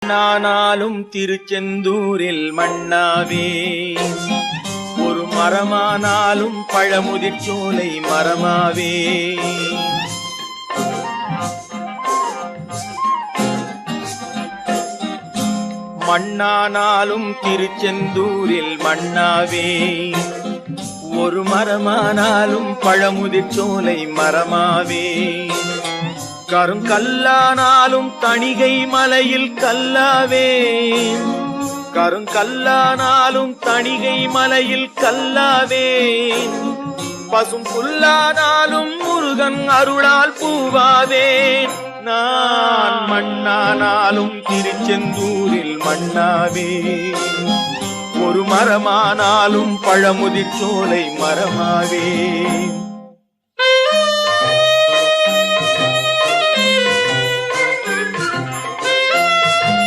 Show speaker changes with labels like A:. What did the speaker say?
A: நானாலும் திருச்செந்தூரில் மண்ணாவே, ஒரு மரமானாலும் பழமுதிர்ச்சோலை மரமாவே. மண்ணானாலும் திருச்செந்தூரில் மண்ணாவே, ஒரு மரமானாலும் பழமுதிர்ச்சோலை மரமாவே. கருங்கல்லானாலும் தணிகை மலையில் கல்லாவே, கருங்கல்லானாலும் தணிகை மலையில் கல்லாவே. பசும் புல்லானாலும் முருகன் அருளால் பூவாவே. நான் மண்ணானாலும் திருச்செந்தூரில் மண்ணாவே, ஒரு மரமானாலும் பழமுதிர்ச்சோலை மரமாவே.